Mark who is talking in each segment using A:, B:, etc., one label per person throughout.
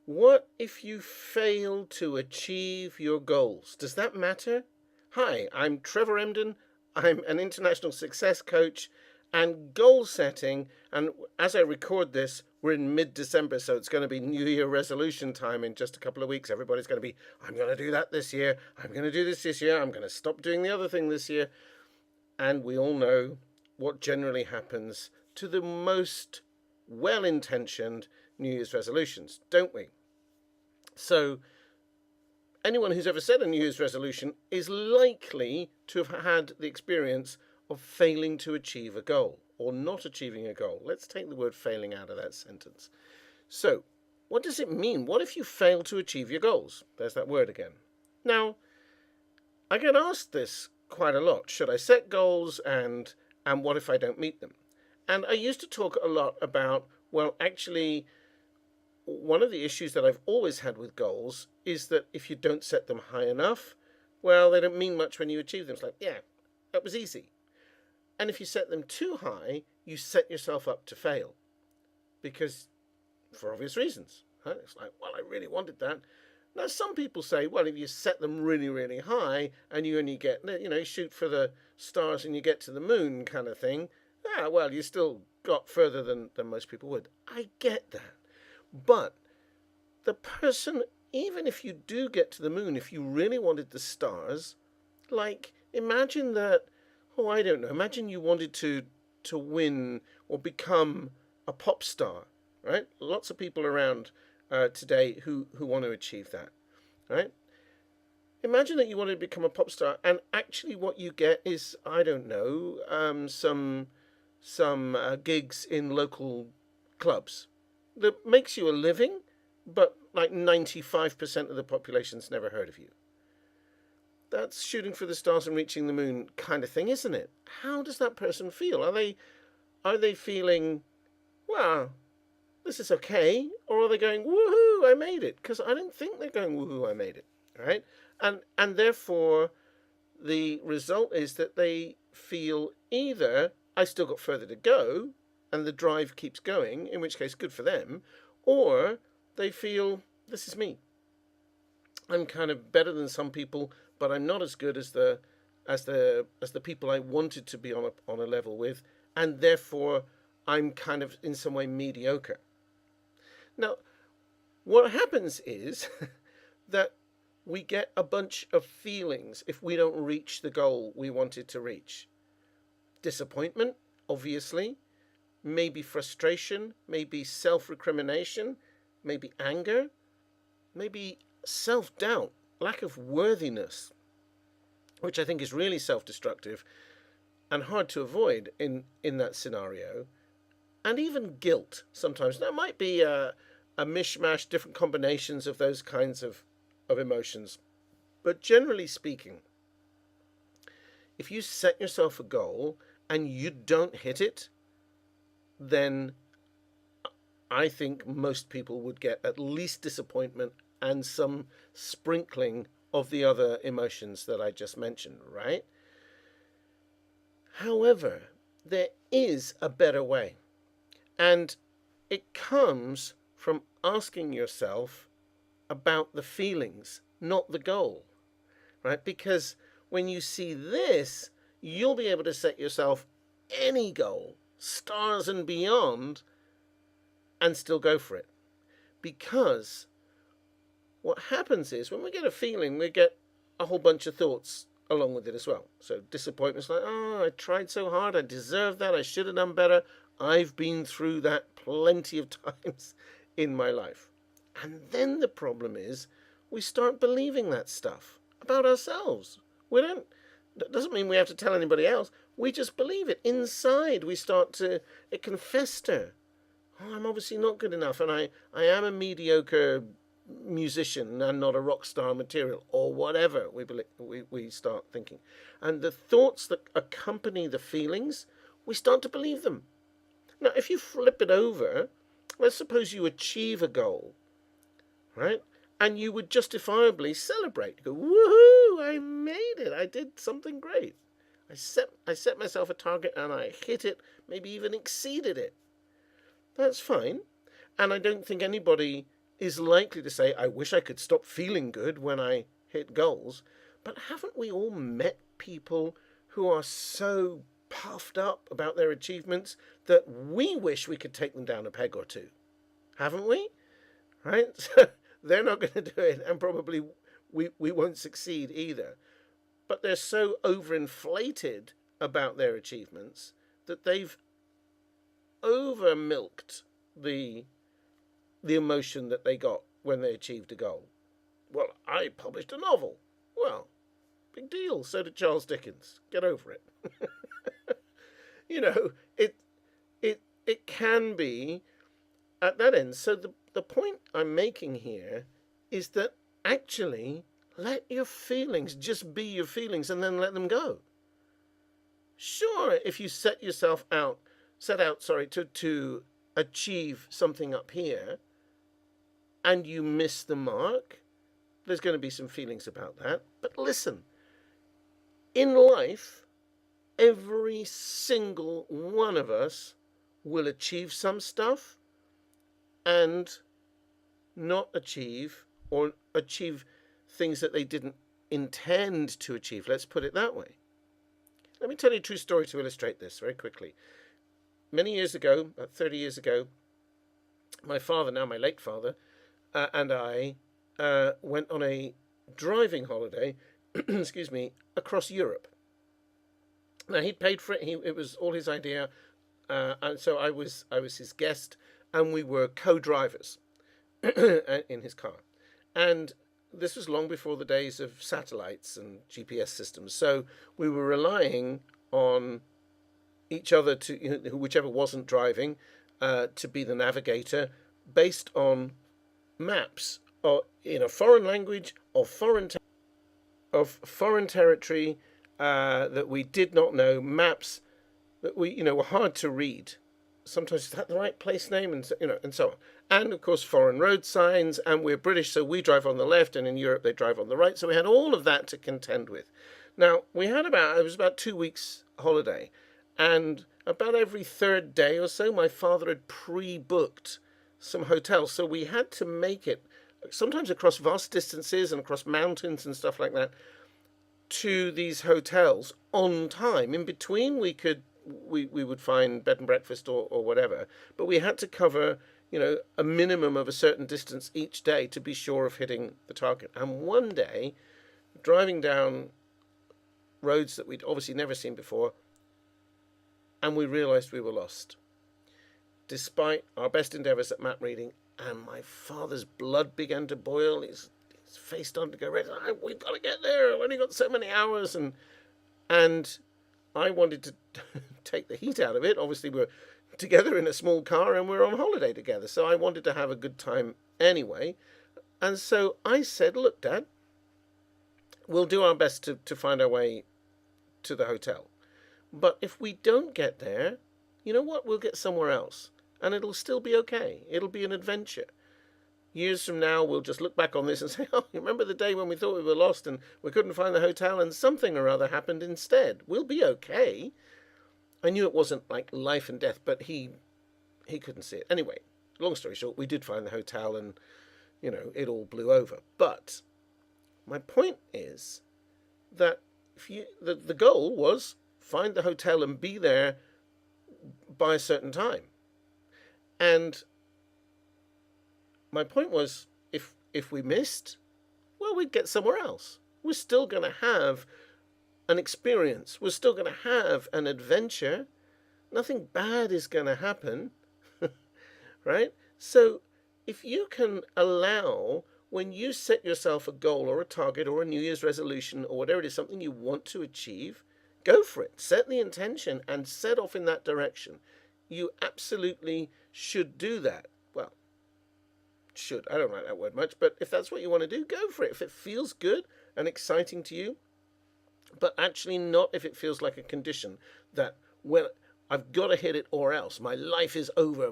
A: What if you fail to achieve your goals? Does that matter? Hi, I'm Trevor Emdon. I'm an international success coach and goal setting. And as I record this, we're in mid December, so it's going to be New Year resolution time in just a couple of weeks. Everybody's going to be, I'm going to do that this year. I'm going to do this year. I'm going to stop doing the other thing this year. And we all know what generally happens to the most well intentioned New Year's resolutions, don't we? So, anyone who's ever set a New Year's resolution is likely to have had the experience of failing to achieve a goal or not achieving a goal. Let's take the word failing out of that sentence. So, what does it mean? What if you fail to achieve your goals? There's that word again. Now, I get asked this quite a lot. Should I set goals and what if I don't meet them? And I used to talk a lot about, well, actually, one of the issues that I've always had with goals is that if you don't set them high enough, well, they don't mean much when you achieve them. It's like, yeah, that was easy. And if you set them too high, you set yourself up to fail because, for obvious reasons. Huh? It's like, well, I really wanted that. Now, some people say, well, if you set them really, really high and you only get, shoot for the stars and you get to the moon kind of thing, well, you still got further than most people would. I get that. But the person, even if you do get to the moon, if you really wanted the stars, like imagine that, oh, I don't know, imagine you wanted to win or become a pop star, right? Lots of people around today who want to achieve that, right? Imagine that you want to become a pop star, and actually what you get is, I don't know, some gigs in local clubs that makes you a living, but like 95% of the population's never heard of you. That's shooting for the stars and reaching the moon kind of thing, isn't it? How does that person feel? Are they feeling, well, this is okay, or are they going, woohoo, I made it? Because I don't think they're going, woohoo, I made it, right? And therefore, the result is that they feel either I still got further to go, and the drive keeps going, in which case good for them, or they feel this is me. I'm kind of better than some people, but I'm not as good as the people I wanted to be on a level with, and therefore I'm kind of in some way mediocre. Now, what happens is that we get a bunch of feelings if we don't reach the goal we wanted to reach. Disappointment, obviously, maybe frustration, maybe self-recrimination, maybe anger, maybe self-doubt, lack of worthiness, which I think is really self-destructive and hard to avoid in that scenario, and even guilt sometimes. That might be a mishmash, different combinations of those kinds of emotions. But generally speaking, if you set yourself a goal and you don't hit it, then I think most people would get at least disappointment and some sprinkling of the other emotions that I just mentioned, right? However, there is a better way. And it comes from asking yourself about the feelings, not the goal, right? Because when you see this, you'll be able to set yourself any goal, stars and beyond, and still go for it. Because what happens is when we get a feeling, we get a whole bunch of thoughts along with it as well. So disappointment's like, oh, I tried so hard, I deserve that, I should have done better. I've been through that plenty of times in my life. And then the problem is we start believing that stuff about ourselves. That doesn't mean we have to tell anybody else. We just believe it. Inside we start to, it can fester. Oh, I'm obviously not good enough, and I am a mediocre musician and not a rock star material, or whatever we start thinking. And the thoughts that accompany the feelings, we start to believe them. Now, if you flip it over, let's suppose you achieve a goal, right? And you would justifiably celebrate. Go, woohoo, I made it. I did something great. I set myself a target and I hit it, maybe even exceeded it. That's fine. And I don't think anybody is likely to say, I wish I could stop feeling good when I hit goals. But haven't we all met people who are so puffed up about their achievements that we wish we could take them down a peg or two? Haven't we? Right? So they're not going to do it, and probably we won't succeed either. But they're so overinflated about their achievements that they've over milked the emotion that they got when they achieved a goal. Well, I published a novel. Well, big deal. So did Charles Dickens. Get over it. You know, it can be at that end. So the point I'm making here is that actually let your feelings just be your feelings and then let them go. Sure, if you set out to achieve something up here and you miss the mark, there's going to be some feelings about that. But listen, in life, every single one of us will achieve some stuff and not achieve, or achieve things that they didn't intend to achieve. Let's put it that way. Let me tell you a true story to illustrate this very quickly. Many years ago, about 30 years ago, my father, now my late father, and I went on a driving holiday, excuse me, across Europe. Now he'd paid for it. It was all his idea, and so I was his guest, and we were co-drivers in his car. And this was long before the days of satellites and GPS systems. So we were relying on each other to, whichever wasn't driving, to be the navigator, based on maps or in a foreign language of foreign territory that we did not know, maps that were hard to read. Sometimes is that the right place name, and so on. And of course foreign road signs, and we're British, so we drive on the left, and in Europe they drive on the right. So we had all of that to contend with. Now it was about 2 weeks holiday, and about every third day or so my father had pre-booked some hotels, so we had to make it, sometimes across vast distances and across mountains and stuff like that, to these hotels on time. In between we would find bed and breakfast or whatever, but we had to cover a minimum of a certain distance each day to be sure of hitting the target. And one day, driving down roads that we'd obviously never seen before, and we realized we were lost, despite our best endeavors at map reading. And my father's blood began to boil, his face started to go red. We've got to get there, I've only got so many hours. And I wanted to take the heat out of it. Obviously we're together in a small car and we're on holiday together, so I wanted to have a good time anyway. And so I said, look, Dad, we'll do our best to find our way to the hotel, but if we don't get there, you know what, we'll get somewhere else and it'll still be okay. It'll be an adventure. Years from now we'll just look back on this and say, oh, you remember the day when we thought we were lost and we couldn't find the hotel and something or other happened instead. We'll be okay. I knew it wasn't like life and death, but he couldn't see it. Anyway, long story short, we did find the hotel and, it all blew over. But my point is that the goal was find the hotel and be there by a certain time. And my point was, if we missed, well, we'd get somewhere else. We're still going to have an experience. We're still going to have an adventure. Nothing bad is going to happen, right? So if you can allow, when you set yourself a goal or a target or a New Year's resolution or whatever it is, something you want to achieve, go for it. Set the intention and set off in that direction. You absolutely should do that. Well, should, I don't like that word much, but if that's what you want to do, go for it. If it feels good and exciting to you, but actually not if it feels like a condition that, well, I've got to hit it or else my life is over,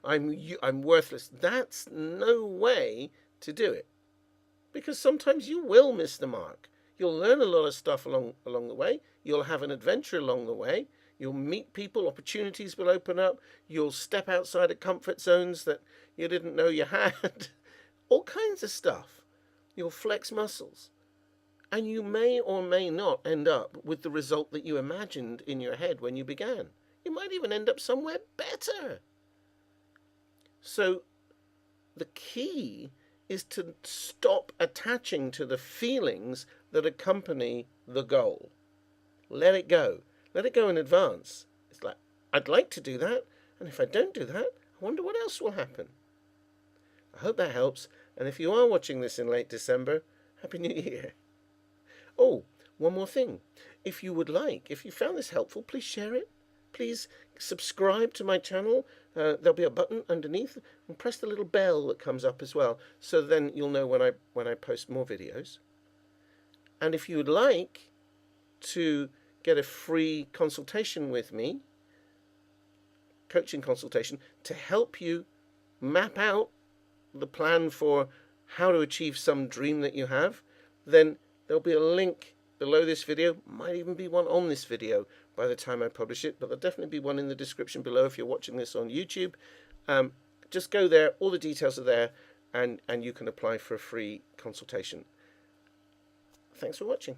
A: I'm worthless. That's no way to do it, because sometimes you will miss the mark. You'll learn a lot of stuff along the way. You'll have an adventure along the way. You'll meet people, opportunities will open up. You'll step outside of comfort zones that you didn't know you had. all kinds of stuff. You'll flex muscles. And you may or may not end up with the result that you imagined in your head when you began. You might even end up somewhere better. So the key is to stop attaching to the feelings that accompany the goal. Let it go. Let it go in advance. It's like, I'd like to do that, and if I don't do that, I wonder what else will happen. I hope that helps, and if you are watching this in late December, Happy New Year. Oh, one more thing. If you found this helpful, please share it. Please subscribe to my channel. There'll be a button underneath, and press the little bell that comes up as well, so then you'll know when I post more videos. And if you would like to get a free consultation with me, coaching consultation, to help you map out the plan for how to achieve some dream that you have, then there'll be a link below this video. Might even be one on this video by the time I publish it, but there'll definitely be one in the description below if you're watching this on YouTube. Just go there, all the details are there, and you can apply for a free consultation. Thanks for watching.